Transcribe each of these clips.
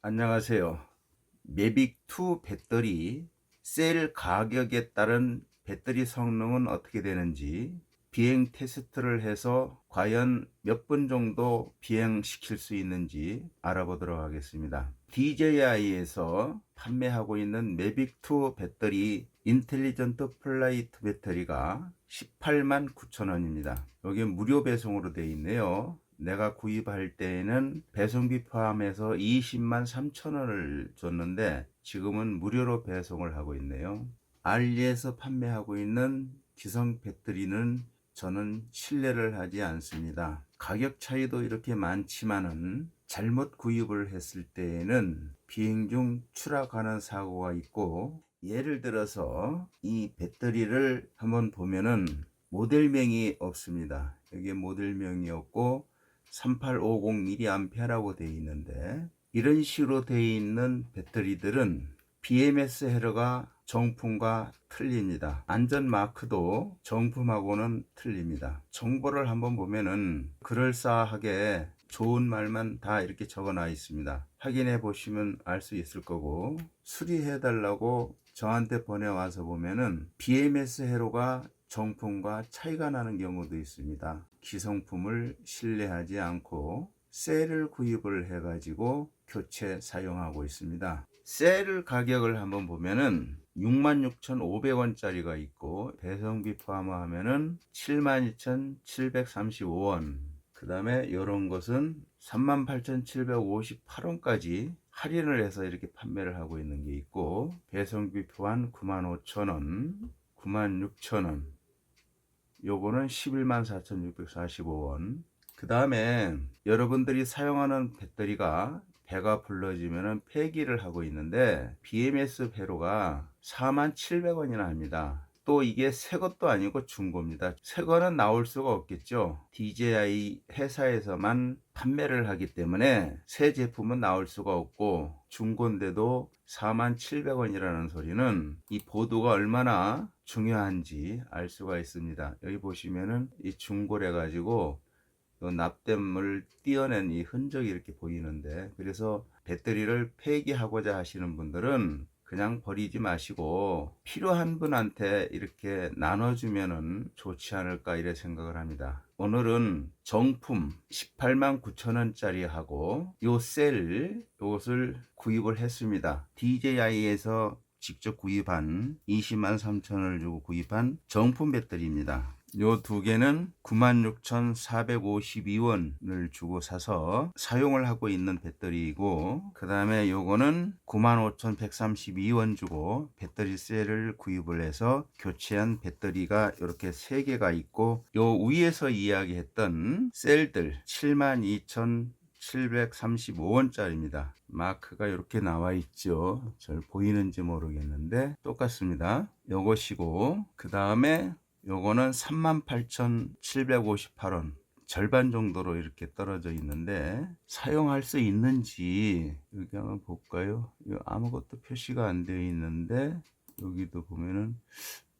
안녕하세요. 매빅2 배터리 셀 가격에 따른 배터리 성능은 어떻게 되는지 비행 테스트를 해서 과연 몇 분 정도 비행시킬 수 있는지 알아보도록 하겠습니다. DJI에서 판매하고 있는 매빅2 배터리 인텔리전트 플라이트 배터리가 18만 9천 원입니다. 여기 무료 배송으로 되어 있네요. 내가 구입할 때에는 배송비 포함해서 20만 3천 원을 줬는데 지금은 무료로 배송을 하고 있네요. 알리에서 판매하고 있는 기성 배터리는 저는 신뢰를 하지 않습니다. 가격 차이도 이렇게 많지만은 잘못 구입을 했을 때에는 비행 중 추락하는 사고가 있고, 예를 들어서 이 배터리를 한번 보면은 모델명이 없습니다. 여기에 모델명이 없고 3850mAh라고 되어 있는데, 이런 식으로 되어 있는 배터리들은 BMS 헤러가 정품과 틀립니다. 안전 마크도 정품하고는 틀립니다. 정보를 한번 보면은 그럴싸하게 좋은 말만 다 이렇게 적어 놔 있습니다. 확인해 보시면 알 수 있을 거고, 수리해 달라고 저한테 보내와서 보면은 BMS 헤러가 정품과 차이가 나는 경우도 있습니다. 기성품을 신뢰하지 않고 셀을 구입을 해가지고 교체 사용하고 있습니다. 셀 가격을 한번 보면은 66,500원짜리가 있고, 배송비 포함하면은 72,735원, 그 다음에 이런 것은 38,758원까지 할인을 해서 이렇게 판매를 하고 있는 게 있고, 배송비 포함 95,000원, 96,000원, 요거는 11만 4,645원. 그 다음에 여러분들이 사용하는 배터리가 배가 불러지면 폐기를 하고 있는데, BMS 회로가 47,000원이나 합니다. 또 이게 새 것도 아니고 중고입니다. 새 거는 나올 수가 없겠죠. DJI 회사에서만 판매를 하기 때문에 새 제품은 나올 수가 없고, 중고인데도 47,000원이라는 소리는 이 보드가 얼마나 중요한지 알 수가 있습니다. 여기 보시면은 이 중고래 가지고 납땜을 띄어낸 이 흔적이 이렇게 보이는데, 그래서 배터리를 폐기하고자 하시는 분들은 그냥 버리지 마시고 필요한 분한테 이렇게 나눠주면은 좋지 않을까, 이래 생각을 합니다. 오늘은 정품 18만 9천 원짜리 하고 요 셀, 요것을 구입을 했습니다. DJI에서 직접 구입한 20만 3천 원을 주고 구입한 정품 배터리입니다. 요 두 개는 96,452원을 주고 사서 사용을 하고 있는 배터리이고, 그 다음에 요거는 95,132원 주고 배터리 셀을 구입을 해서 교체한 배터리가 이렇게 3개가 있고, 요 위에서 이야기했던 셀들 72,735원짜리입니다. 마크가 이렇게 나와 있죠. 잘 보이는지 모르겠는데 똑같습니다. 요것이고, 그 다음에 요거는 38,758원, 절반 정도로 이렇게 떨어져 있는데 사용할 수 있는지 여기 한번 볼까요? 아무것도 표시가 안 되어 있는데, 여기도 보면은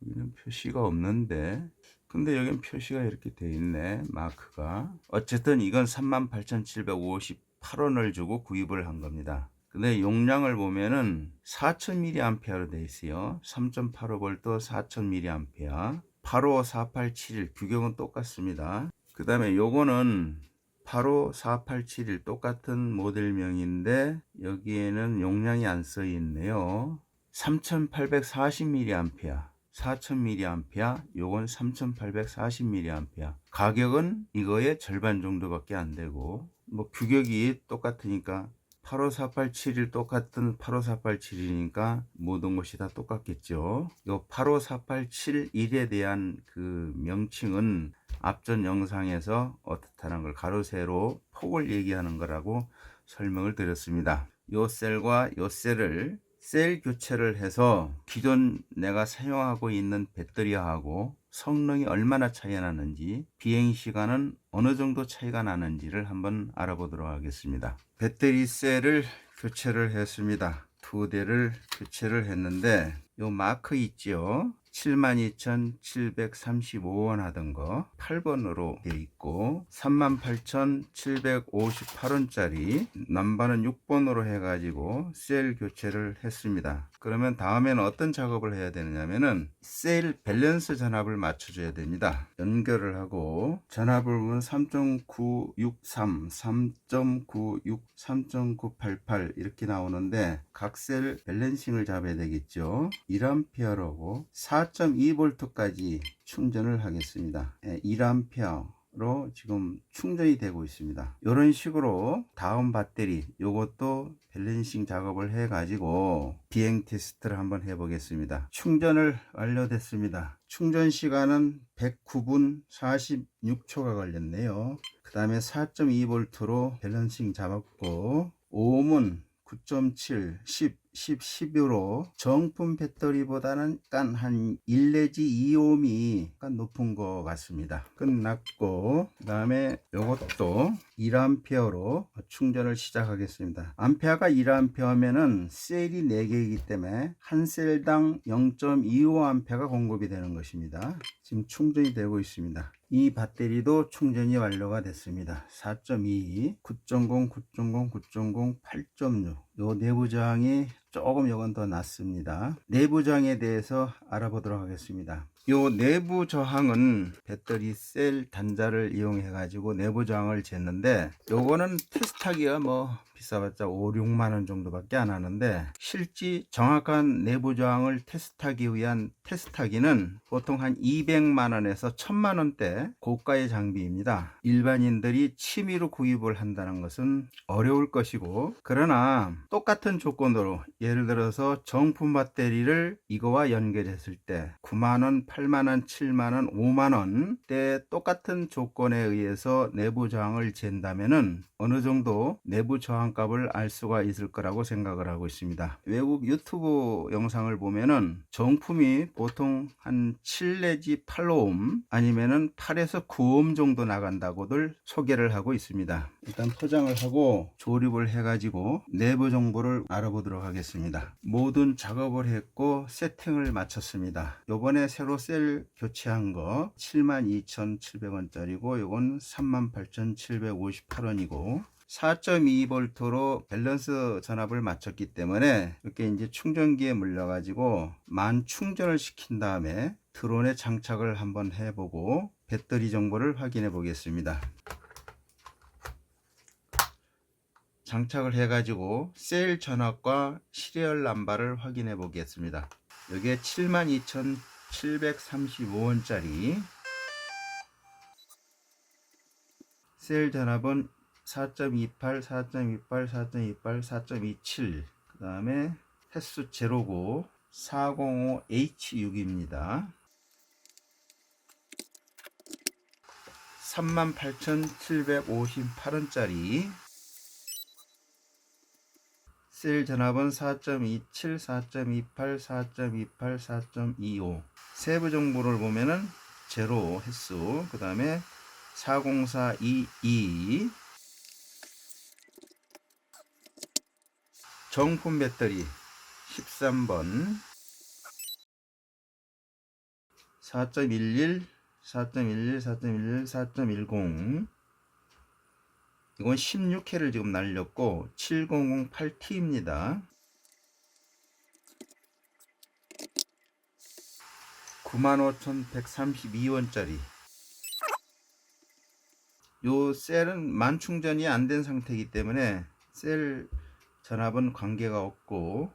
여기는 표시가 없는데, 근데 여긴 표시가 이렇게 되어 있네, 마크가. 어쨌든 이건 38,758원을 주고 구입을 한 겁니다. 근데 용량을 보면은 4000mAh로 되어 있어요. 3.85V 4000mAh. 854871 규격은 똑같습니다. 그 다음에 요거는 854871 똑같은 모델명인데 여기에는 용량이 안 써 있네요. 3840mAh, 4000mAh, 요건 3840mAh. 가격은 이거의 절반 정도밖에 안 되고, 뭐 규격이 똑같으니까 854871 똑같은 85487이니까 모든 것이 다 똑같겠죠. 요 85487일에 대한 그 명칭은 앞전 영상에서 어떻다는 걸 가로 세로 폭을 얘기하는 거라고 설명을 드렸습니다. 요 셀과 요 셀을 셀 교체를 해서 기존 내가 사용하고 있는 배터리하고 성능이 얼마나 차이가 나는지, 비행 시간은 어느 정도 차이가 나는지를 한번 알아보도록 하겠습니다. 배터리 셀을 교체를 했습니다. 두 대를 교체를 했는데 요 마크 있죠. 72,735원 하던 거 8번으로 되어 있고 38,758원짜리 남바는 6번으로 해가지고 세일 교체를 했습니다. 그러면 다음에는 어떤 작업을 해야 되느냐면은 세일 밸런스 전압을 맞춰줘야 됩니다. 연결을 하고 전압을 보면 3.963, 3.96, 3.988 이렇게 나오는데 각 셀 밸런싱을 잡아야 되겠죠. 1A하고 4.2V까지 충전을 하겠습니다. 1A로 지금 충전이 되고 있습니다. 이런 식으로 다음 배터리 요것도 밸런싱 작업을 해 가지고 비행 테스트를 한번 해 보겠습니다. 충전을 완료됐습니다. 충전 시간은 109분 46초가 걸렸네요. 그 다음에 4.2V로 밸런싱 잡았고 오음은 9.7, 10, 10, 12로 정품 배터리보다는 약간 한 1 내지 2ohm이 약간 높은 것 같습니다. 끝났고 그 다음에 이것도 1A로 충전을 시작하겠습니다. 암페어가 1A면은 셀이 4개이기 때문에 한 셀당 0.25A가 공급이 되는 것입니다. 지금 충전이 되고 있습니다. 이 배터리도 충전이 완료가 됐습니다. 4.2, 9.0, 9.0, 9.0, 8.6. 요 내부 저항이 조금 이건 더 낮습니다. 내부 저항에 대해서 알아보도록 하겠습니다. 요 내부 저항은 배터리 셀 단자를 이용해 가지고 내부 저항을 쟀는데 요거는 테스트하기가 뭐 비싸봤자 5, 6만원 정도밖에 안 하는데 실제 정확한 내부 저항을 테스트하기 위한 테스트하기는 보통 한 200만원에서 1000만원대 고가의 장비입니다. 일반인들이 취미로 구입을 한다는 것은 어려울 것이고 그러나 똑같은 조건으로 예를 들어서 정품 배터리를 이거와 연결했을 때 9만원, 8만원, 7만원, 5만원 대 똑같은 조건에 의해서 내부 저항을 잰다면은 어느 정도 내부 저항값을 알 수가 있을 거라고 생각을 하고 있습니다. 외국 유튜브 영상을 보면은 정품이 보통 한 7 내지 8오hm 아니면은 8에서 9오hm 정도 나간다고들 소개를 하고 있습니다. 일단 포장을 하고 조립을 해 가지고 내부 정보를 알아보도록 하겠습니다. 모든 작업을 했고 세팅을 마쳤습니다. 요번에 새로 셀 교체한 거 72,700원짜리고 요건 38,758원이고 4.2V로 밸런스 전압을 맞췄기 때문에 이렇게 이제 충전기에 물려 가지고 만 충전을 시킨 다음에 드론에 장착을 한번 해보고 배터리 정보를 확인해 보겠습니다. 장착을 해 가지고 셀 전압과 시리얼 넘버를 확인해 보겠습니다. 이게 72,735원짜리 셀 전압은 4.28, 4.28, 4.28, 4.27. 그 다음에 횟수 제로고 405H6입니다. 38,758원짜리 셀 전압은 4.27, 4.28, 4.28, 4.25. 세부 정보를 보면은 제로 횟수, 그 다음에 40422 정품 배터리 13번 4.11, 4.11, 4.11, 4.10 이건 16회를 지금 날렸고 7008T입니다. 95,132원짜리 요 셀은 만충전이 안 된 상태이기 때문에 셀 전압은 관계가 없고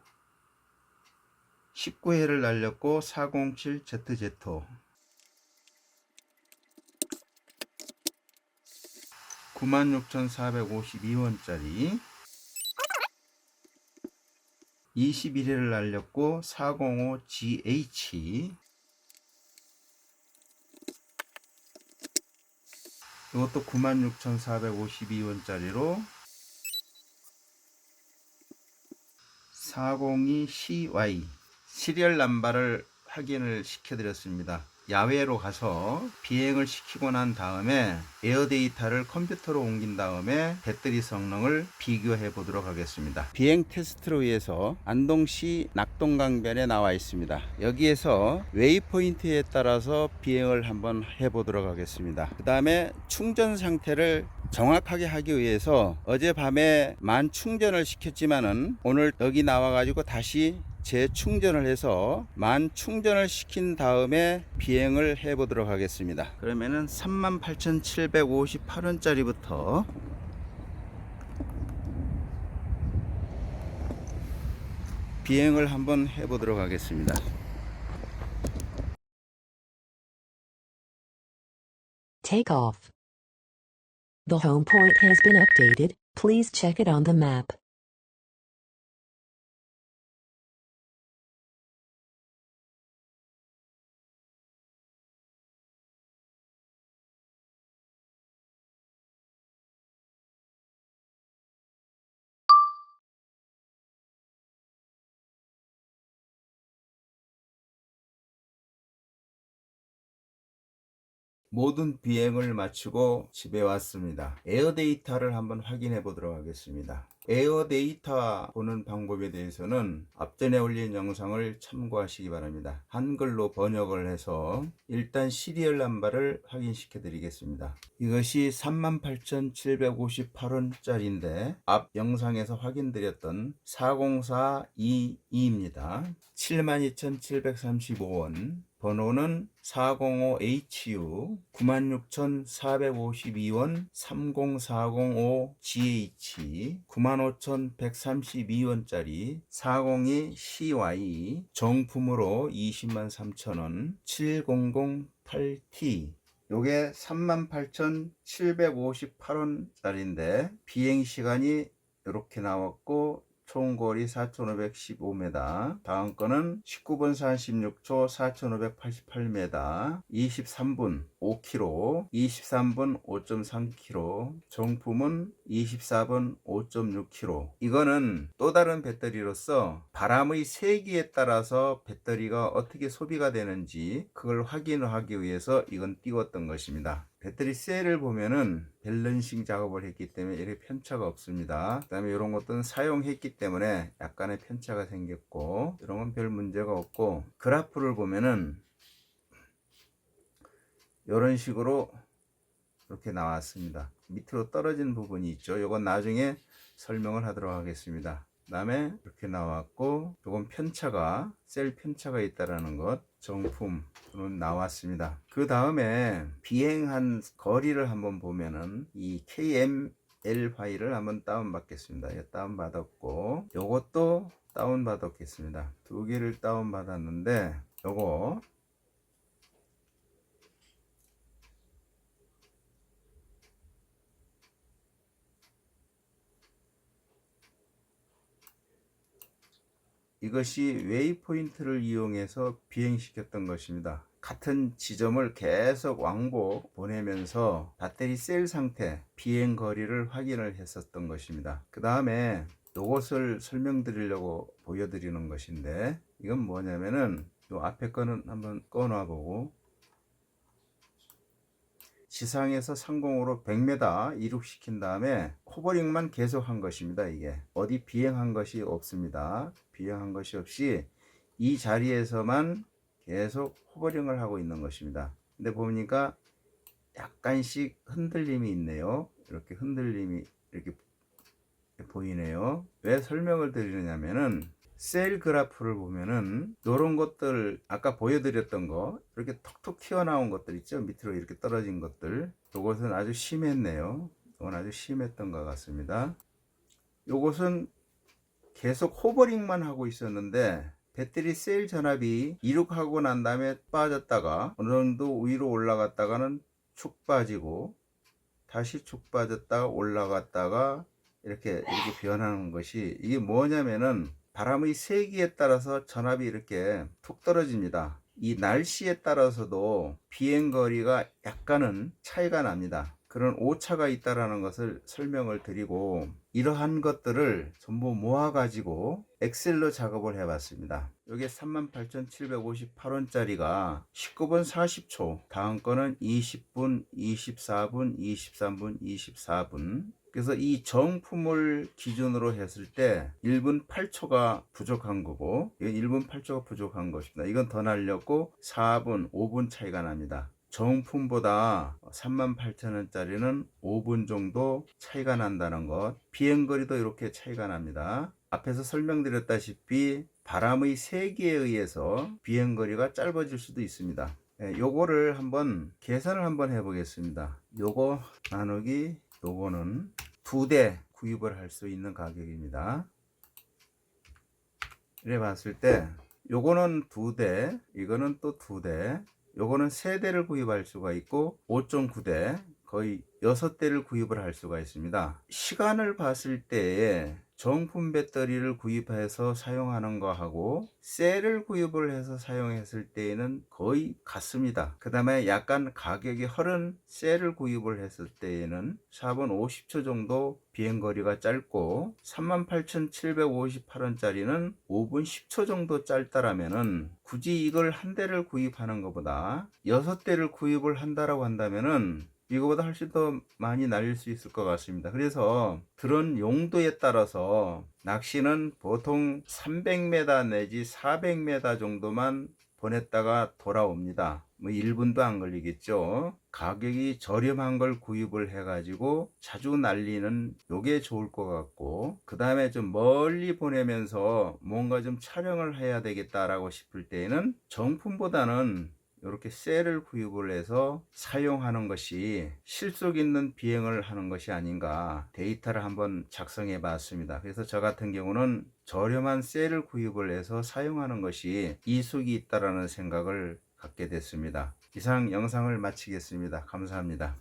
19회를 날렸고 407ZZ 96,452원짜리 21회를 날렸고 405GH 이것도 96,452원짜리로 402CY 시리얼 넘버를 확인을 시켜 드렸습니다. 야외로 가서 비행을 시키고 난 다음에 에어 데이터를 컴퓨터로 옮긴 다음에 배터리 성능을 비교해 보도록 하겠습니다. 비행 테스트를 위해서 안동시 낙동강변에 나와 있습니다. 여기에서 웨이포인트에 따라서 비행을 한번 해 보도록 하겠습니다. 그 다음에 충전 상태를 정확하게 하기 위해서 어젯밤에 만 충전을 시켰지만은 오늘 여기 나와 가지고 다시 재충전을 해서 만 충전을 시킨 다음에 비행을 해 보도록 하겠습니다. 그러면은 38,758원짜리부터 비행을 한번 해 보도록 하겠습니다. Take off. The home point has been updated. Please check it on the map. 모든 비행을 마치고 집에 왔습니다. 에어 데이터를 한번 확인해 보도록 하겠습니다. 에어 데이터 보는 방법에 대해서는 앞전에 올린 영상을 참고하시기 바랍니다. 한글로 번역을 해서 일단 시리얼 넘버를 확인시켜 드리겠습니다. 이것이 38,758원짜리인데 앞 영상에서 확인드렸던 4042입니다. 72,735원. 번호는 405HU 96,452원 30405GH 95,132원짜리 402CY 정품으로 203,000원 7008T 요게 38,758원짜리인데 비행시간이 이렇게 나왔고 총거리 4,515m. 다음 거는 19분 46초 4,588m. 23분 5km. 23분 5.3km. 정품은 24분 5.6km. 이거는 또 다른 배터리로서 바람의 세기에 따라서 배터리가 어떻게 소비가 되는지 그걸 확인하기 위해서 이건 띄웠던 것입니다. 배터리 셀을 보면은 밸런싱 작업을 했기 때문에 이렇게 편차가 없습니다. 그 다음에 이런 것들은 사용했기 때문에 약간의 편차가 생겼고 이런 건 별 문제가 없고 그래프를 보면은 이런 식으로 이렇게 나왔습니다. 밑으로 떨어진 부분이 있죠. 이건 나중에 설명을 하도록 하겠습니다. 그 다음에 이렇게 나왔고 이건 편차가 셀 편차가 있다라는 것 정품은 나왔습니다. 그 다음에 비행한 거리를 한번 보면은 이 KML 파일을 한번 다운 받겠습니다. 다운 받았고 요것도 다운 받았겠습니다. 두 개를 다운 받았는데 요거 이것이 웨이포인트를 이용해서 비행시켰던 것입니다. 같은 지점을 계속 왕복 보내면서 배터리 셀 상태, 비행 거리를 확인을 했었던 것입니다. 그 다음에 이것을 설명드리려고 보여드리는 것인데 이건 뭐냐면은 이 앞에 거는 한번 꺼놔 보고 지상에서 상공으로 100m 이륙시킨 다음에 호버링만 계속 한 것입니다. 이게 어디 비행한 것이 없습니다. 비행한 것이 없이 이 자리에서만 계속 호버링을 하고 있는 것입니다. 근데 보니까 약간씩 흔들림이 있네요. 이렇게 흔들림이 이렇게 보이네요. 왜 설명을 드리느냐면은 셀 그래프를 보면은 이런 것들 아까 보여드렸던 거 이렇게 톡톡 튀어나온 것들 있죠. 밑으로 이렇게 떨어진 것들 이것은 아주 심했네요. 이건 아주 심했던 것 같습니다. 이것은 계속 호버링만 하고 있었는데 배터리 셀 전압이 이륙하고 난 다음에 빠졌다가 어느 정도 위로 올라갔다가는 축 빠지고 다시 축 빠졌다가 올라갔다가 이렇게 변하는 것이 이게 뭐냐면은 바람의 세기에 따라서 전압이 이렇게 툭 떨어집니다. 이 날씨에 따라서도 비행거리가 약간은 차이가 납니다. 그런 오차가 있다라는 것을 설명을 드리고 이러한 것들을 전부 모아 가지고 엑셀로 작업을 해 봤습니다. 여기 38,758원짜리가 19분 40초, 다음 거는 20분, 24분, 23분, 24분. 그래서 이 정품을 기준으로 했을 때 1분 8초가 부족한 거고, 이건 1분 8초가 부족한 것입니다. 이건 더 날렸고 4분, 5분 차이가 납니다. 정품보다 38,000원짜리는 5분 정도 차이가 난다는 것. 비행거리도 이렇게 차이가 납니다. 앞에서 설명드렸다시피 바람의 세기에 의해서 비행거리가 짧아질 수도 있습니다. 요거를 한번 계산을 한번 해보겠습니다. 요거 나누기 요거는 2대 구입을 할 수 있는 가격입니다. 이래 봤을 때 요거는 2대, 이거는 또 2대, 요거는 3대를 구입할 수가 있고 5.9대, 거의 6대를 구입을 할 수가 있습니다. 시간을 봤을 때에 정품 배터리를 구입해서 사용하는 거하고 셀을 구입을 해서 사용했을 때에는 거의 같습니다. 그 다음에 약간 가격이 흐른 셀을 구입을 했을 때에는 4분 50초 정도 비행거리가 짧고 38,758원짜리는 5분 10초 정도 짧다라면은 굳이 이걸 한 대를 구입하는 것보다 6대를 구입을 한다라고 한다면은 이거보다 훨씬 더 많이 날릴 수 있을 것 같습니다. 그래서 드론 용도에 따라서 낚시는 보통 300m 내지 400m 정도만 보냈다가 돌아옵니다. 뭐 1분도 안 걸리겠죠. 가격이 저렴한 걸 구입을 해가지고 자주 날리는 요게 좋을 것 같고, 그 다음에 좀 멀리 보내면서 뭔가 좀 촬영을 해야 되겠다라고 싶을 때에는 정품보다는 이렇게 셀을 구입을 해서 사용하는 것이 실속 있는 비행을 하는 것이 아닌가, 데이터를 한번 작성해 봤습니다. 그래서 저 같은 경우는 저렴한 셀을 구입을 해서 사용하는 것이 이속이 있다라는 생각을 갖게 됐습니다. 이상 영상을 마치겠습니다. 감사합니다.